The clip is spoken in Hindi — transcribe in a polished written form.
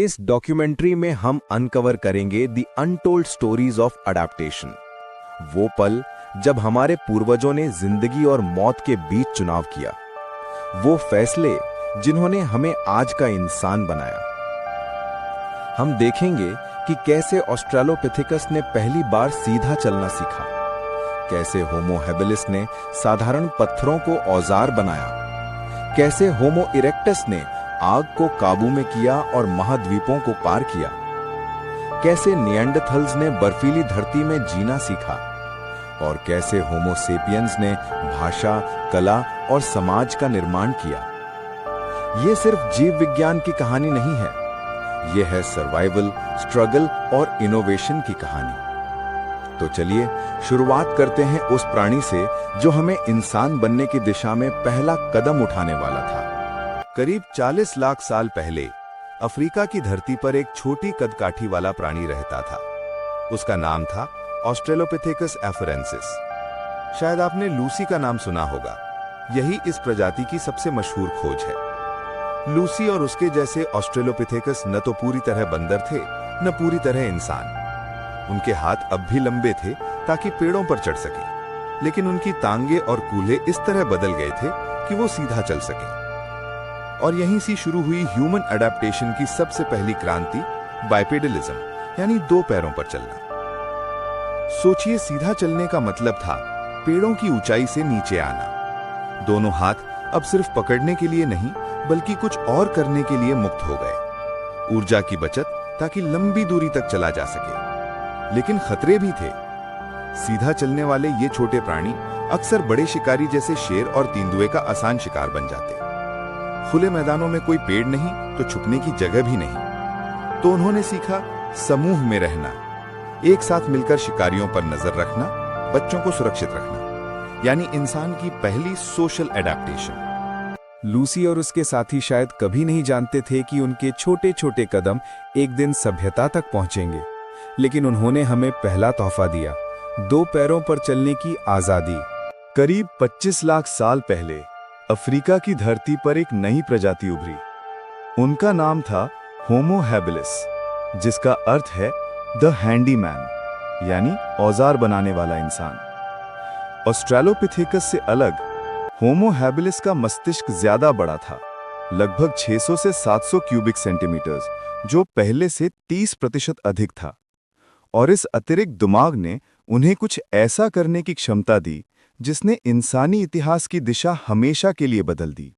इस डॉक्यूमेंट्री में हम अनकवर करेंगे the untold stories of adaptation. वो पल जब हमारे पूर्वजों ने जिंदगी और मौत के बीच चुनाव किया, वो फैसले जिन्होंने हमें आज का इंसान बनाया। हम देखेंगे कि कैसे ऑस्ट्रेलोपिथेकस ने पहली बार सीधा चलना सीखा, कैसे होमो हैबिलिस ने साधारण पत्थरों को औजार बनाया, कैसे होमो इरेक्टस ने आग को काबू में किया और महाद्वीपों को पार किया, कैसे निएंडरथल्स ने बर्फीली धरती में जीना सीखा और कैसे होमो सेपियंस ने भाषा, कला और समाज का निर्माण किया। यह सिर्फ जीव विज्ञान की कहानी नहीं है, यह है सर्वाइवल, स्ट्रगल और इनोवेशन की कहानी। तो चलिए शुरुआत करते हैं उस प्राणी से जो हमें इंसान बनने की दिशा में पहला कदम उठाने वाला था। करीब 40 लाख साल पहले अफ्रीका की धरती पर एक छोटी कदकाठी वाला प्राणी रहता था। उसका नाम था ऑस्ट्रेलोपिथेकस एफरेंसिस। शायद आपने लूसी का नाम सुना होगा। यही इस प्रजाति की सबसे मशहूर खोज है। लूसी और उसके जैसे ऑस्ट्रेलोपिथेकस न तो पूरी तरह बंदर थे, न पूरी तरह इंसान। उनके हाथ अब भी लंबे थे ताकि पेड़ों पर चढ़ सके, लेकिन उनकी टांगे और कूल्हे इस तरह बदल गए थे कि वो सीधा चल सके। और यहीं से शुरू हुई ह्यूमन अडैप्टेशन की सबसे पहली क्रांति, बाइपेडलिज्म, यानी दो पैरों पर चलना। सोचिए, सीधा चलने का मतलब था पेड़ों की ऊंचाई से नीचे आना। दोनों हाथ अब सिर्फ पकड़ने के लिए नहीं, बल्कि कुछ और करने के लिए मुक्त हो गए। ऊर्जा की बचत ताकि लंबी दूरी तक चला जा सके। लेकिन खतरे भी थे। सीधा चलने वाले ये छोटे प्राणी अक्सर बड़े शिकारी जैसे शेर और तेंदुए का आसान शिकार बन जाते। खुले मैदानों में कोई पेड़ नहीं तो छुपने की जगह भी नहीं। तो उन्होंने सीखा समूह में रहना, एक साथ मिलकर शिकारियों पर नजर रखना, बच्चों को सुरक्षित रखना, यानी इंसान की पहली सोशल एडेप्टेशन। लूसी और उसके साथी शायद कभी नहीं जानते थे कि उनके छोटे छोटे कदम एक दिन सभ्यता तक पहुंचेंगे, लेकिन उन्होंने हमें पहला तोहफा दिया, दो पैरों पर चलने की आजादी। करीब 25 लाख साल पहले अफ्रीका की धरती पर एक नई प्रजाति उभरी। उनका नाम था होमो हैबिलिस, जिसका अर्थ है द हैंडीमैन, यानी औजार बनाने वाला इंसान। ऑस्ट्रेलोपिथेकस से अलग होमो हैबिलिस का मस्तिष्क ज्यादा बड़ा था, लगभग 600 से 700 क्यूबिक सेंटीमीटर्स, जो पहले से 30% अधिक था। और इस अतिरिक्त दिमाग ने उन्हें कुछ ऐसा करने की क्षमता दी जिसने इंसानी इतिहास की दिशा हमेशा के लिए बदल दी।